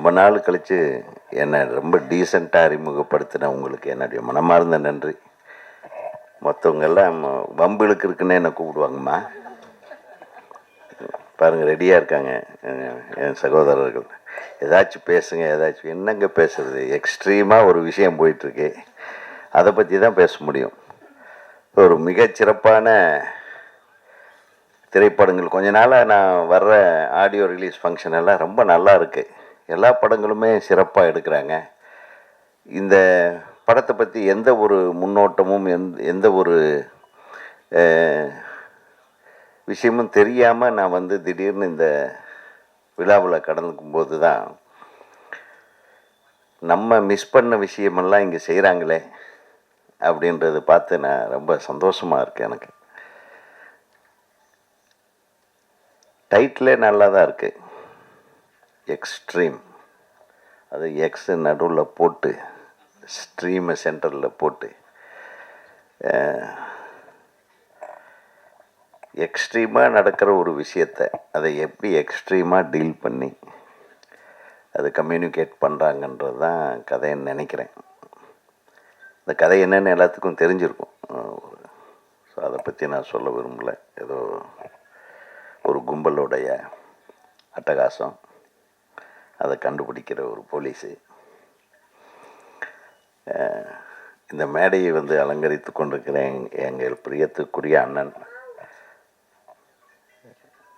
ரொம்ப நாள் கழித்து என்னை ரொம்ப டீசெண்டாக அறிமுகப்படுத்தின உங்களுக்கு என்னுடைய மனமார்ந்த நன்றி. மற்றவங்கெல்லாம் வம்பிழுக்கு இருக்குன்னு என்னை கூப்பிடுவாங்கம்மா. பாருங்கள், ரெடியாக இருக்காங்க என் சகோதரர்கள். ஏதாச்சும் பேசுங்க, ஏதாச்சும். என்னங்க பேசுறது? எக்ஸ்ட்ரீமாக ஒரு விஷயம் போயிட்டுருக்கு, அதை பற்றி தான் பேச முடியும். ஒரு மிகச்சிறப்பான திரைப்படங்கள் கொஞ்ச நாளாக நான் வர்ற ஆடியோ ரிலீஸ் ஃபங்க்ஷன் எல்லாம் ரொம்ப நல்லா இருக்குது. எல்லா படங்களுமே சிறப்பாக எடுக்கிறாங்க. இந்த படத்தை பற்றி எந்த ஒரு முன்னோட்டமும் எந்த ஒரு விஷயமும் தெரியாமல் நான் வந்து திடீர்னு இந்த விழாவில் கடந்துக்கும்போது தான் நம்ம மிஸ் பண்ண விஷயமெல்லாம் இங்கே செய்கிறாங்களே அப்படின்றத பார்த்து நான் ரொம்ப சந்தோஷமாக இருக்கேன். எனக்கு டைட்டிலே நல்லா தான் இருக்குது, எக்ஸ்ட்ரீம். அது எக்ஸ் நடுவில் போட்டு ஸ்ட்ரீமை சென்டரில் போட்டு எக்ஸ்ட்ரீமாக நடக்கிற ஒரு விஷயத்தை அதை எப்படி எக்ஸ்ட்ரீமாக டீல் பண்ணி அதை கம்யூனிகேட் பண்ணுறாங்கன்றது தான் கதைன்னு நினைக்கிறேன். இந்த கதை என்னென்னு எல்லாத்துக்கும் தெரிஞ்சிருக்கும். ஸோ அதை பற்றி நான் சொல்ல விரும்பலை. ஏதோ ஒரு கும்பலுடைய அட்டகாசம், அதை கண்டுபிடிக்கிற ஒரு போலீஸு. இந்த மேடையை வந்து அலங்கரித்து கொண்டிருக்கிறேன் எங்கள் பிரியத்துக்குரிய அண்ணன்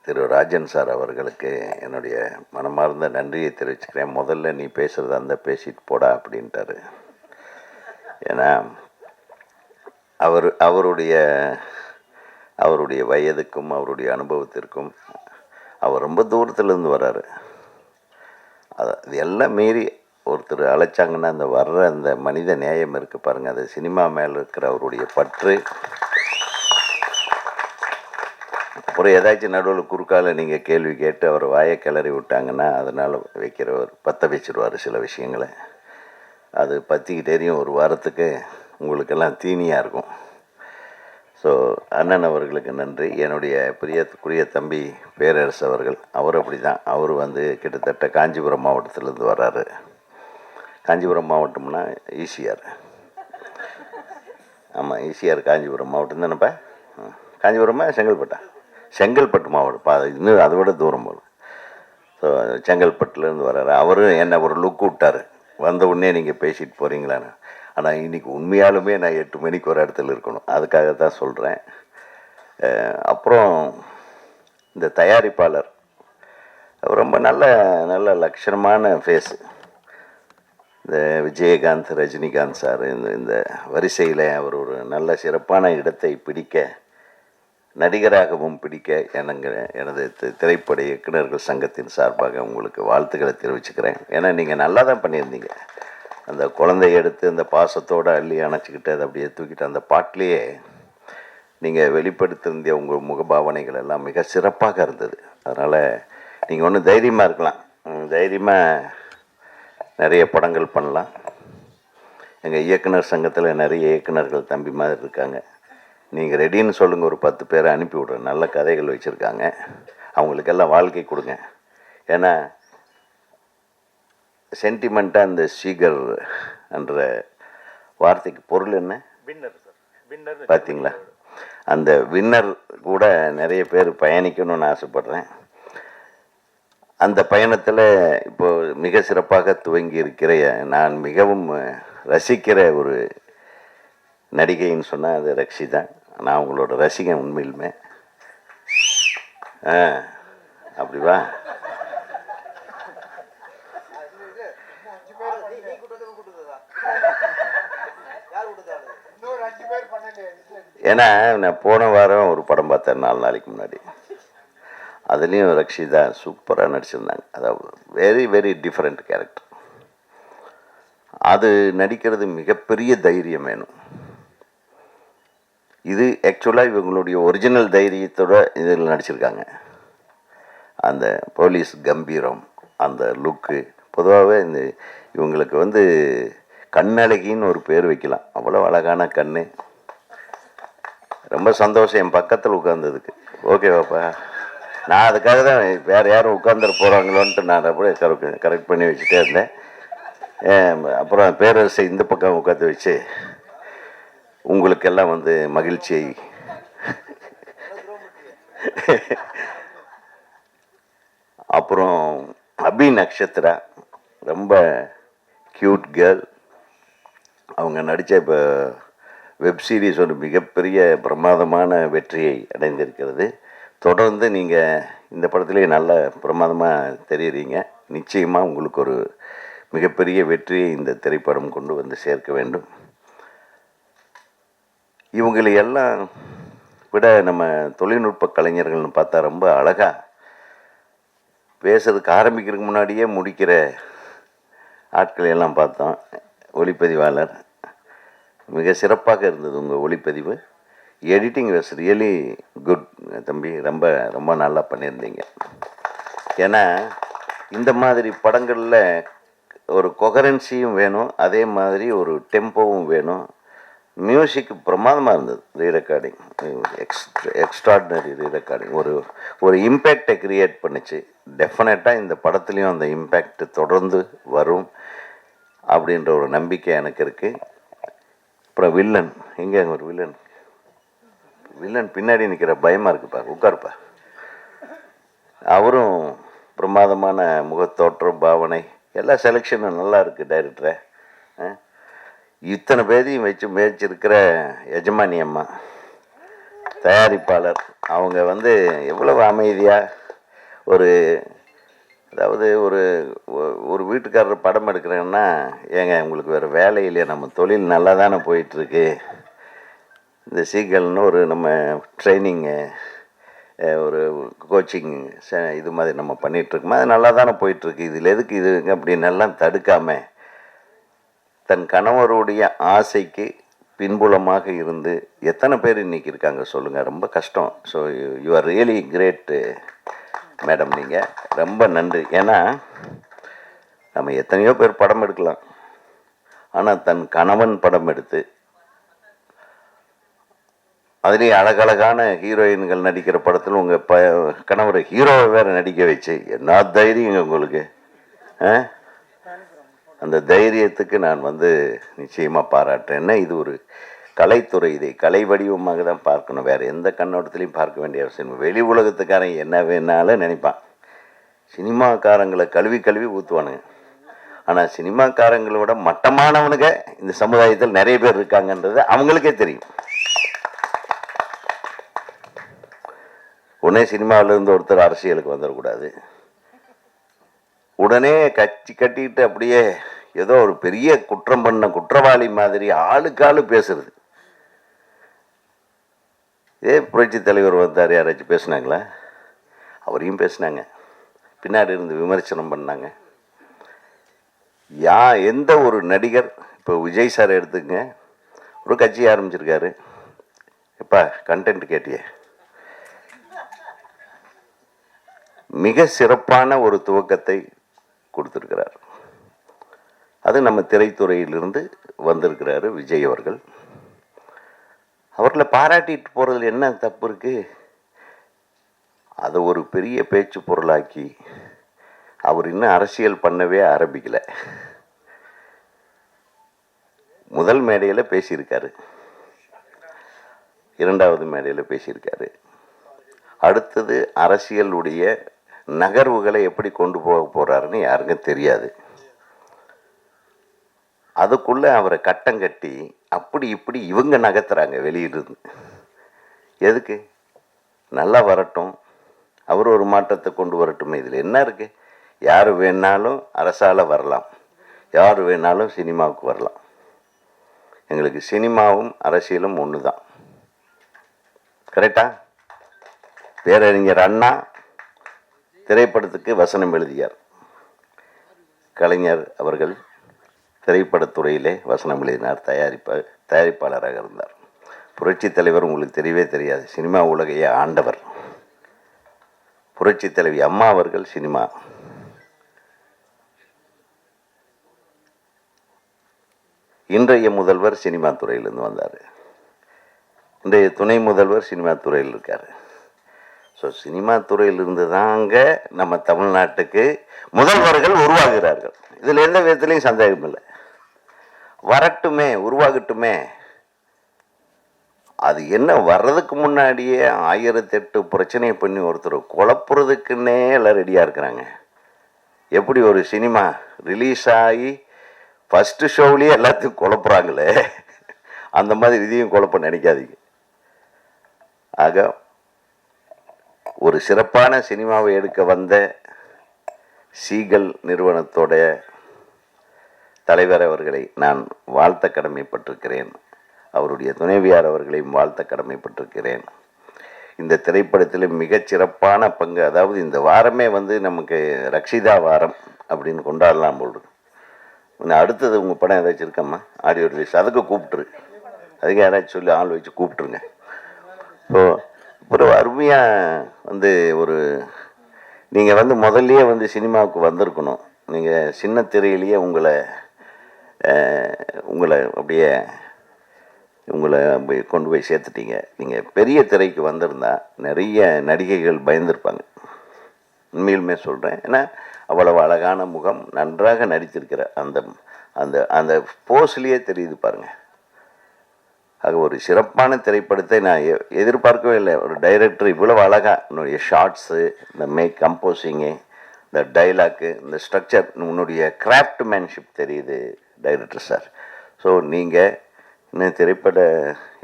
திரு ராஜன் சார் அவர்களுக்கு என்னுடைய மனமார்ந்த நன்றியை தெரிவிச்சுக்கிறேன். முதல்ல நீ பேசுகிறதா அந்த பேசிட்டு போடா அப்படின்ட்டாரு. ஏன்னா அவருடைய வயதுக்கும் அவருடைய அனுபவத்திற்கும் அவர் ரொம்ப தூரத்துலேருந்து வர்றாரு. அது எல்லாம் மீறி ஒருத்தர் அழைச்சாங்கன்னா அந்த வர்ற அந்த மனித நேயம் இருக்குது பாருங்கள், அது சினிமா மேலே இருக்கிற அவருடைய பற்று. அப்புறம் ஏதாச்சும் நடுவில் குறுக்கால நீங்கள் கேள்வி கேட்டு அவர் வாயை கிளறி விட்டாங்கன்னா அதனால் வைக்கிறவர் பற்ற வச்சிருவார் சில விஷயங்களை. அது பற்றிக்கிட்டே தெரியும், ஒரு வாரத்துக்கு உங்களுக்கெல்லாம் தீனியாக இருக்கும். ஸோ அண்ணன் அவர்களுக்கு நன்றி. என்னுடைய பிரியத்துக்குரிய தம்பி பேரரசு அவர்கள், அவர் அப்படி தான். அவர் வந்து கிட்டத்தட்ட காஞ்சிபுரம் மாவட்டத்திலேருந்து வர்றாரு. காஞ்சிபுரம் மாவட்டம்னா ஈசிஆர். ஆமாம், ஈசிஆர் காஞ்சிபுரம் மாவட்டம் தானேப்பா? காஞ்சிபுரமா செங்கல்பட்டா? செங்கல்பட்டு மாவட்டம். இன்னும் அதை விட தூரம் போகணும். ஸோ செங்கல்பட்டுலேருந்து வர்றாரு. அவரும் என்னை ஒரு லுக் விட்டார், வந்த உடனே நீங்கள் பேசிட்டு போகிறீங்களான்னு. ஆனால் இன்றைக்கி உண்மையாலுமே நான் 8 மணிக்கு ஒரு இடத்துல இருக்கணும், அதுக்காக தான் சொல்கிறேன். அப்புறம் இந்த தயாரிப்பாளர் ரொம்ப நல்ல லட்சணமான ஃபேஸு. இந்த விஜயகாந்த், ரஜினிகாந்த் சார் இந்த வரிசையில் அவர் ஒரு நல்ல சிறப்பான இடத்தை பிடிக்க, நடிகராகவும் பிடிக்க எனது திரைப்பட இயக்குநர்கள் சங்கத்தின் சார்பாக உங்களுக்கு வாழ்த்துக்களை தெரிவிச்சுக்கிறேன். ஏன்னா நீங்கள் நல்லா தான் பண்ணியிருந்தீங்க. அந்த குழந்தைய எடுத்து அந்த பாசத்தோடு அள்ளி அணைச்சிக்கிட்டு அதை அப்படியே தூக்கிட்டு அந்த பாட்டிலேயே நீங்கள் வெளிப்படுத்தியிருந்த உங்கள் முகபாவனைகள் எல்லாம் மிக சிறப்பாக இருந்தது. அதனால் நீங்கள் ஒன்றும் தைரியமாக இருக்கலாம், தைரியமாக நிறைய படங்கள் பண்ணலாம். எங்கள் இயக்குனர் சங்கத்தில் நிறைய இயக்குனர்கள் தம்பி மாதிரி இருக்காங்க. நீங்கள் ரெடின்னு சொல்லுங்கள், ஒரு 10 பேரை அனுப்பி விட்றேன். நல்ல கதைகள் வச்சுருக்காங்க, அவங்களுக்கெல்லாம் வாழ்க்கை கொடுங்க. ஏன்னா சென்டிமெண்ட்டாக அந்த சீகர் என்ற வார்த்தைக்கு பொருள் என்ன? Winner sir. வின்னர் பார்த்தீங்களா? அந்த வின்னர் கூட நிறைய பேர் பயணிக்கணும்னு ஆசைப்பட்றேன். அந்த பயணத்தில் இப்போது மிக சிறப்பாக துவங்கி இருக்கிற, நான் மிகவும் ரசிக்கிற ஒரு நடிகைன்னு சொன்னால் அது ரக்ஷிதா. நான் உங்களோட ரசிகன் உண்மையிலுமே. அப்படிவா? ஏன்னா நான் போன வாரம் ஒரு படம் பார்த்தேன் 4 நாளைக்கு முன்னாடி. அதுலேயும் ரக்ஷிதா சூப்பராக நடிச்சிருந்தாங்க. அதாவது வெரி வெரி டிஃப்ரெண்ட் கேரக்டர். அது நடிக்கிறது மிகப்பெரிய தைரியம் வேணும். இது ஆக்சுவலாக இவங்களுடைய ஒரிஜினல் தைரியத்தோட இதில் நடிச்சிருக்காங்க. அந்த போலீஸ் கம்பீரம், அந்த லுக்கு. பொதுவாகவே இந்த இவங்களுக்கு வந்து கண்ணழகின்னு ஒரு பேர் வைக்கலாம், அவ்வளோ அழகான கண். ரொம்ப சந்தோஷம் என் பக்கத்தில் உட்கார்ந்ததுக்கு. ஓகேவாப்பா? நான் அதுக்காக தான் வேறு யாரும் உட்காந்துட்டு போகிறாங்களோன்ட்டு நான் அப்படியே கரெக்ட் பண்ணி வச்சுட்டே இருந்தேன். அப்புறம் பேரரசை இந்த பக்கம் உட்காந்து வச்சு உங்களுக்கெல்லாம் வந்து மகிழ்ச்சியை அப்புறம் அபி நக்ஷத்ரா ரொம்ப க்யூட் கேர்ள். அவங்க நடித்த இப்போ வெப் சீரிஸ் ஒரு மிகப்பெரிய பிரமாதமான வெற்றியை அடைந்திருக்கிறது. தொடர்ந்து நீங்கள் இந்த படத்துலேயே நல்ல பிரமாதமாக தெரியுறீங்க. நிச்சயமாக உங்களுக்கு ஒரு மிகப்பெரிய வெற்றியை இந்த திரைப்படம் கொண்டு வந்து சேர்க்க வேண்டும். இவங்களை எல்லாம் விட நம்ம தொழில்நுட்ப கலைஞர்கள்னு பார்த்தா ரொம்ப அழகாக பேசுறதுக்கு ஆரம்பிக்கிறதுக்கு முன்னாடியே முடிக்கிற ஆட்களை எல்லாம் பார்த்தோம். ஒளிப்பதிவாளர் மிக சிறப்பாக இருந்தது உங்கள் ஒளிப்பதிவு. எடிட்டிங் வாஸ் ரியலி குட் தம்பி, ரொம்ப ரொம்ப நல்லா பண்ணியிருந்தீங்க. ஏன்னா இந்த மாதிரி படங்களில் ஒரு கொகரன்சியும் வேணும், அதே மாதிரி ஒரு டெம்போவும் வேணும். மியூசிக் பிரமாதமாக இருந்தது. ரீரெக்கார்டிங் எக்ஸ்ட்ராடினரி ரீரெக்கார்டிங் ஒரு இம்பேக்டை க்ரியேட் பண்ணிச்சு. டெஃபினட்டாக இந்த படத்துலேயும் அந்த இம்பேக்ட் தொடர்ந்து வரும் அப்படின்ற ஒரு நம்பிக்கை எனக்கு இருக்குது. அப்புறம் வில்லன் எங்கே ஒரு வில்லன் பின்னாடி நிற்கிற பயமாக இருக்குப்பா, உட்காருப்பா. அவரும் பிரமாதமான முகத்தோற்றம், பாவனை, எல்லா செலெக்ஷனும் நல்லா இருக்குது. டைரக்டரை இத்தனை பேரையும் வச்சு முயற்சிருக்கிற எஜமானி அம்மா தயாரிப்பாளர், அவங்க வந்து எவ்வளவு அமைதியாக அதாவது ஒரு வீட்டுக்காரர் படம் எடுக்கிறேன்னா, ஏங்க உங்களுக்கு வேறு வேலை இல்லையா, நம்ம தொழில் நல்லா தானே போயிட்டுருக்கு, இந்த சீக்கிரம்னு நம்ம ட்ரைனிங்கு ஒரு கோச்சிங் இது மாதிரி நம்ம பண்ணிகிட்ருக்கோமா, அது நல்லா தானே போயிட்டுருக்கு, இதில் எதுக்கு இது அப்படின்னு எல்லாம் தடுக்காமல் தன் கணவருடைய ஆசைக்கு பின்புலமாக இருந்து எத்தனை பேர் இன்றைக்கி இருக்காங்க சொல்லுங்கள். ரொம்ப கஷ்டம். So you are really great madam, நீங்கள் ரொம்ப நன்றி. ஏன்னா நம்ம எத்தனையோ பேர் படம் எடுக்கலாம், ஆனால் தன் கணவன் படம் எடுத்து அதுலேயும் அழகழகான ஹீரோயின்கள் நடிக்கிற படத்தில் உங்கள் கணவரை ஹீரோவை வேறு நடிக்க வச்சு என்ன தைரியங்க உங்களுக்கு. அந்த தைரியத்துக்கு நான் வந்து நிச்சயமாக பாராட்டுறேன்னா, இது ஒரு கலைத்துறை, இதை கலை வடிவமாக தான் பார்க்கணும், வேறு எந்த கண்ணோட்டத்துலையும் பார்க்க வேண்டிய அவசியம். வெளி உலகத்துக்காரன் என்ன வேணாலும் நினைப்பான், சினிமாக்காரங்களை கழுவி ஊற்றுவானுங்க. ஆனால் சினிமாக்காரங்களோட மட்டமானவனுங்க இந்த சமுதாயத்தில் நிறைய பேர் இருக்காங்கன்றது அவங்களுக்கே தெரியும். உடனே சினிமாவிலேருந்து ஒருத்தர் அரசியலுக்கு வந்துடக்கூடாது, உடனே கட்சி கட்டிட்டு அப்படியே ஏதோ ஒரு பெரிய குற்றம் பண்ண குற்றவாளி மாதிரி ஆளுக்காளு பேசுறது. இதே புரட்சி தலைவர் வந்தார், யாராச்சும் பேசுனாங்களா? அவரையும் பேசினாங்க, பின்னாடி இருந்து விமர்சனம் பண்ணாங்க. எந்த ஒரு நடிகர், இப்போ விஜய் சார் எடுத்துங்க, ஒரு கட்சி ஆரம்பிச்சிருக்காரு, எப்பா கண்டென்ட் கேட்டியே, மிக சிறப்பான ஒரு துவக்கத்தை கொடுத்துருக்கிறார். அது நம்ம திரைத்துறையிலிருந்து வந்திருக்கிறாரு விஜய் அவர்கள். அவர்களை பாராட்டிட்டு போகிறதுல என்ன தப்பு இருக்குது? அதை ஒரு பெரிய பேச்சு பொருளாக்கி அவர் இன்னும் அரசியல் பண்ணவே ஆரம்பிக்கலை. முதல் மேடையில் பேசியிருக்காரு, இரண்டாவது மேடையில் பேசியிருக்காரு. அடுத்தது அரசியலுடைய நகர்வுகளை எப்படி கொண்டு போக போகிறாருன்னு யாருக்கும் தெரியாது. அதுக்குள்ளே அவரை கட்டம் கட்டி அப்படி இப்படி இவங்க நகர்த்துறாங்க வெளியிலிருந்து. எதுக்கு? நல்லா வரட்டும், அவர் ஒரு மாற்றத்தை கொண்டு வரட்டும். இதில் என்ன இருக்குது? யார் வேணாலும் அரசால் வரலாம், யார் வேணாலும் சினிமாவுக்கு வரலாம். எங்களுக்கு சினிமாவும் அரசியலும் ஒன்று தான். கரெக்டா? பேரறிஞர் அண்ணா திரைப்படத்துக்கு வசனம் எழுதியார், கலைஞர் அவர்கள் திரைப்படத்துறையிலே வசனம் எழுதினார், தயாரிப்பாளராக இருந்தார். புரட்சி தலைவர் உங்களுக்கு தெரியவே தெரியாது, சினிமா உலகையே ஆண்டவர். புரட்சி தலைவி அம்மா அவர்கள் சினிமா. இன்றைய முதல்வர் சினிமா துறையிலிருந்து வந்தார், இன்றைய துணை முதல்வர் சினிமா துறையில் இருக்கார். ஸோ சினிமா துறையிலிருந்து தாங்க நம்ம தமிழ்நாட்டுக்கு முதல்வர்கள் உருவாகிறார்கள். இதில் எந்த விதத்துலையும் சந்தேகம் இல்லை. வரட்டுமே, உருவாகட்டுமே. அது என்ன, வர்றதுக்கு முன்னாடியே 1008 பிரச்சனையை பண்ணி ஒருத்தர் குழப்புறதுக்குன்னே எல்லாம் ரெடியாக இருக்கிறாங்க. எப்படி ஒரு சினிமா ரிலீஸ் ஆகி ஃபஸ்ட்டு ஷோவிலேயே எல்லாத்தையும் குழப்புறாங்களே, அந்த மாதிரி இதையும் குழப்ப நினைக்காதீங்க. ஆக ஒரு சிறப்பான சினிமாவை எடுக்க வந்த சீகல் நிறுவனத்தோட தலைவர் அவர்களை நான் வாழ்த்த கடமைப்பட்டிருக்கிறேன். அவருடைய துணைவியார் அவர்களையும் வாழ்த்த கடமைப்பட்டிருக்கிறேன். இந்த திரைப்படத்தில் மிகச்சிறப்பான பங்கு, அதாவது இந்த வாரமே நமக்கு ரக்ஷிதா வாரம் அப்படின்னு கொண்டாடலாம் போல். அடுத்தது உங்கள் படம் ஏதாச்சும் இருக்கம்மா ஆடியோ ரிலீஸ், அதுக்கு கூப்பிட்டுரு, அதுக்கு யாராச்சும் சொல்லி ஆள் வச்சு கூப்பிட்டுருங்க. ஸோ ஒரு அருமையாக ஒரு நீங்கள் முதல்லையே சினிமாவுக்கு வந்திருக்கணும். நீங்கள் சின்ன திரையிலேயே உங்களை அப்படியே கொண்டு போய் சேர்த்துட்டீங்க. நீங்கள் பெரிய திரைக்கு வந்திருந்தா நிறைய நடிகைகள் பயந்துருப்பாங்க. உண்மையிலுமே சொல்கிறேன். ஏன்னா அவ்வளவு அழகான முகம், நன்றாக நடித்திருக்கிற அந்த அந்த அந்த போஸ்லேயே தெரியுது பாருங்கள். ஆக ஒரு சிறப்பான திரைப்படத்தை நான் எதிர்பார்க்கவே இல்லை. ஒரு டைரக்டர் இவ்வளவு அழகாக உன்னுடைய ஷார்ட்ஸு, இந்த கம்போசிங்கு, இந்த டைலாக்கு, இந்த ஸ்ட்ரக்சர், உன்னுடைய கிராஃப்ட்மேன்ஷிப் தெரியுது டைரக்டர் சார். ஸோ நீங்கள் இன்னும் திரைப்பட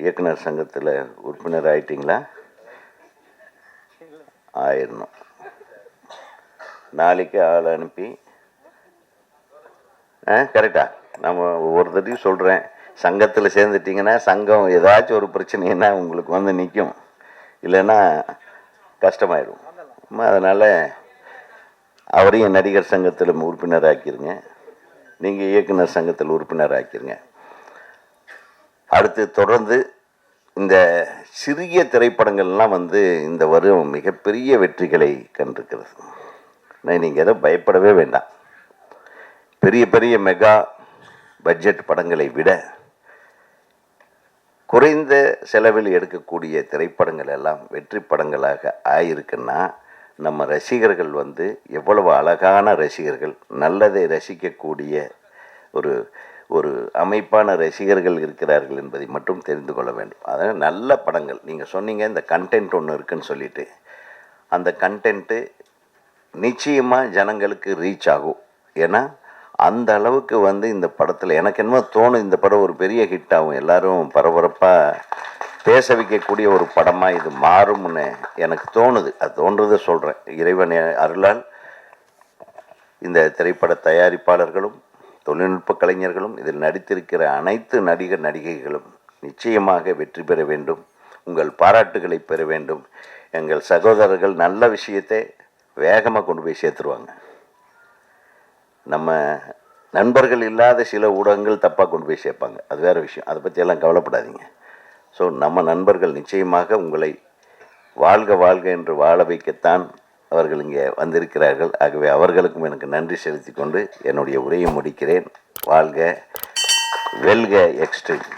இயக்குனர் சங்கத்தில் உறுப்பினர் ஆயிட்டீங்களா? ஆயிடணும். நாளைக்கு ஆள் அனுப்பி கரெக்டா நம்ம ஒவ்வொருத்தரையும் சொல்கிறேன், சங்கத்தில் சேர்ந்துட்டிங்கன்னா சங்கம் ஏதாச்சும் ஒரு பிரச்சனைன்னா உங்களுக்கு நிற்கும், இல்லைன்னா கஷ்டமாயிடும். அதனால் அவரையும் நடிகர் சங்கத்தில் உறுப்பினர் ஆக்கிருங்க, நீங்கள் இயக்குனர் சங்கத்தில் உறுப்பினர் ஆக்கிருங்க. அடுத்து தொடர்ந்து இந்த சிறிய திரைப்படங்கள்லாம் இந்த வருடம் மிகப்பெரிய வெற்றிகளை கண்டிருக்கிறது. நீங்கள் எதை பயப்படவே வேண்டாம். பெரிய பெரிய மெகா பட்ஜெட் படங்களை விட குறைந்த செலவில் எடுக்கக்கூடிய திரைப்படங்கள் எல்லாம் வெற்றி படங்களாக ஆயிருக்குன்னா நம்ம ரசிகர்கள் எவ்வளவு அழகான ரசிகர்கள், நல்லதை ரசிக்கக்கூடிய ஒரு ஒரு அமைப்பான ரசிகர்கள் இருக்கிறார்கள் என்பதை மட்டும் தெரிந்து கொள்ள வேண்டும். அதனால் நல்ல படங்கள், நீங்கள் சொன்னீங்க இந்த கண்டென்ட் ஒன்று இருக்குன்னு சொல்லிட்டு, அந்த கண்டென்ட்டு நிச்சயமாக ஜனங்களுக்கு ரீச் ஆகும். ஏன்னா அந்த அளவுக்கு இந்த படத்தில் எனக்கு என்னமோ தோணும், இந்த படம் ஒரு பெரிய ஹிட் ஆகும், எல்லாரும் பரபரப்பாக பேச வைக்கக்கூடிய ஒரு படமாக இது மாறும்னு எனக்கு தோணுது. அது தோன்றதை சொல்கிறேன். இறைவன் அருளால் இந்த திரைப்பட தயாரிப்பாளர்களும் தொழில்நுட்ப கலைஞர்களும் இதில் நடித்திருக்கிற அனைத்து நடிகர் நடிகைகளும் நிச்சயமாக வெற்றி பெற வேண்டும். உங்கள் பாராட்டுகளை பெற வேண்டும். எங்கள் சகோதரர்கள் நல்ல விஷயத்தை வேகமாக கொண்டு போய் சேர்த்துருவாங்க. நம்ம நண்பர்கள் இல்லாத சில ஊடகங்கள் தப்பாக கொண்டு போய் சேர்ப்பாங்க, அது வேறு விஷயம். அதை பற்றியெல்லாம் கவலைப்படாதீங்க. ஸோ நம்ம நண்பர்கள் நிச்சயமாக உங்களை வாழ்க வாழ்க என்று வாழ வைக்கத்தான் அவர்கள் இங்கே வந்திருக்கிறார்கள். ஆகவே அவர்களுக்கும் எனக்கு நன்றி செலுத்தி கொண்டு என்னுடைய உரையை முடிக்கிறேன். வாழ்க, வெல்க எக்ஸ்ட்ரீம்.